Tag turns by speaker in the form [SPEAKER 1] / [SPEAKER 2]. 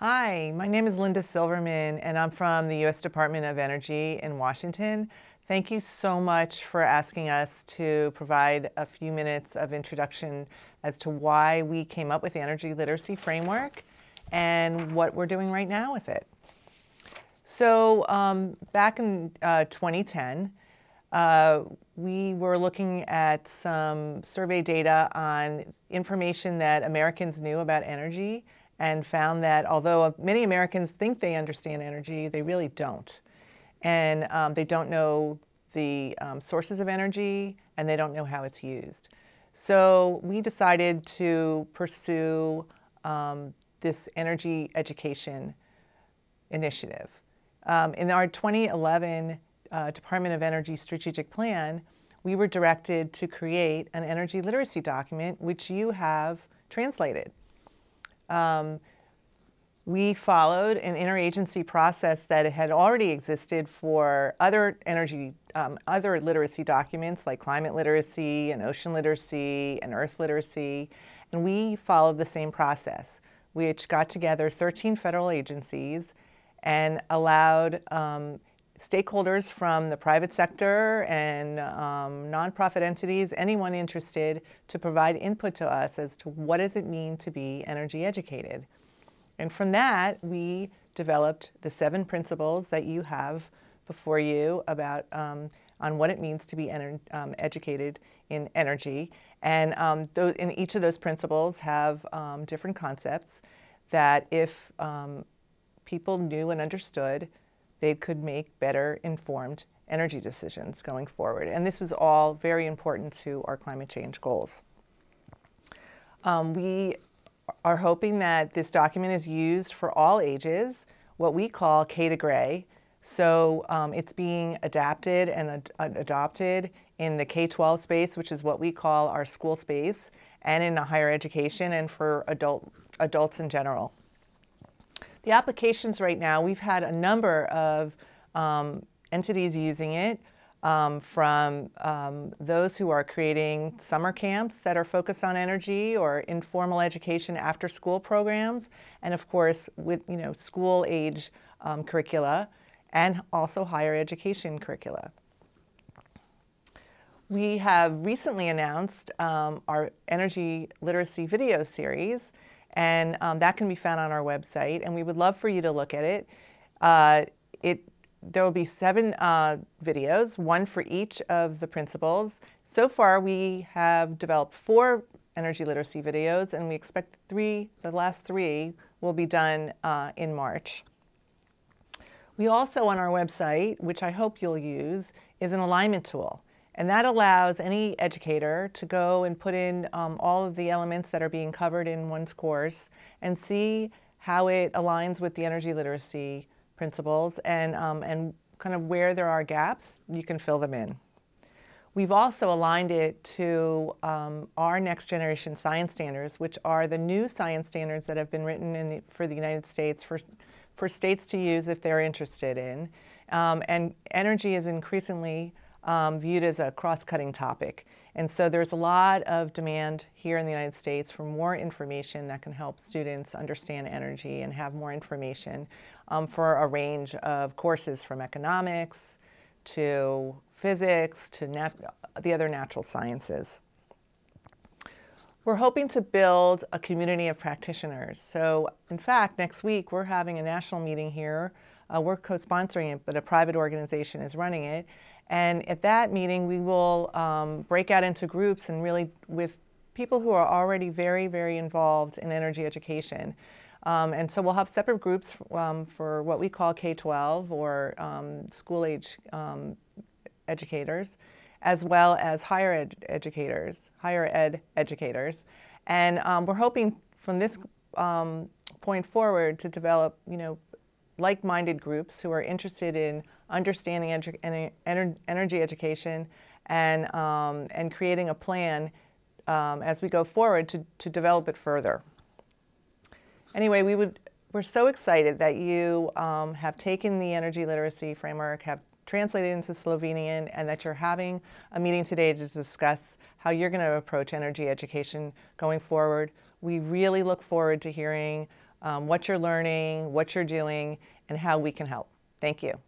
[SPEAKER 1] Hi, my name is Linda Silverman, and I'm from the U.S. Department of Energy in Washington. Thank you so much for asking us to provide a few minutes of introduction as to why we came up with the Energy Literacy Framework and what we're doing right now with it. So back in 2010, we were looking at some survey data on information that Americans knew about energy and found that although many Americans think they understand energy, they really don't. And they don't know the sources of energy, and they don't know how it's used. So we decided to pursue this energy education initiative. In our 2011 Department of Energy strategic plan, we were directed to create an energy literacy document, which you have translated. We followed an interagency process that had already existed for other other literacy documents like climate literacy and ocean literacy and earth literacy, and we followed the same process, which got together 13 federal agencies and allowed stakeholders from the private sector and nonprofit entities, anyone interested, to provide input to us as to what does it mean to be energy educated. And from that, we developed the 7 principles that you have before you about on what it means to be educated in energy. And in each of those principles have different concepts that if people knew and understood, they could make better informed energy decisions going forward. And this was all very important to our climate change goals. We are hoping that this document is used for all ages, what we call K to Gray. So it's being adapted and adopted in the K-12 space, which is what we call our school space, and in the higher education and for adults in general. The applications right now, we've had a number of entities using it, from those who are creating summer camps that are focused on energy or informal education after school programs, and of course with school age curricula and also higher education curricula. We have recently announced our energy literacy video series, and that can be found on our website, and we would love for you to look at it. There will be 7 videos, 1 for each of the principles. So far, we have developed 4 energy literacy videos, and we expect the last 3 will be done in March. We also, on our website, which I hope you'll use, is an alignment tool. And that allows any educator to go and put in all of the elements that are being covered in one's course and see how it aligns with the energy literacy principles and kind of where there are gaps, you can fill them in. We've also aligned it to our next generation science standards, which are the new science standards that have been written for the United States for states to use if they're interested in. And energy is increasingly viewed as a cross-cutting topic. And so there's a lot of demand here in the United States for more information that can help students understand energy and have more information for a range of courses from economics to physics to the other natural sciences. We're hoping to build a community of practitioners. So in fact, next week we're having a national meeting here. We're co-sponsoring it, but a private organization is running it. And at that meeting, we will break out into groups and really with people who are already very, very involved in energy education. And so we'll have separate groups for what we call K-12 or school age educators, as well as higher ed educators. And we're hoping from this point forward to develop, like-minded groups who are interested in understanding energy education and creating a plan as we go forward to develop it further. Anyway, we're so excited that you have taken the energy literacy framework, have translated into Slovenian, and that you're having a meeting today to discuss how you're going to approach energy education going forward. We really look forward to hearing what you're learning, what you're doing, and how we can help. Thank you.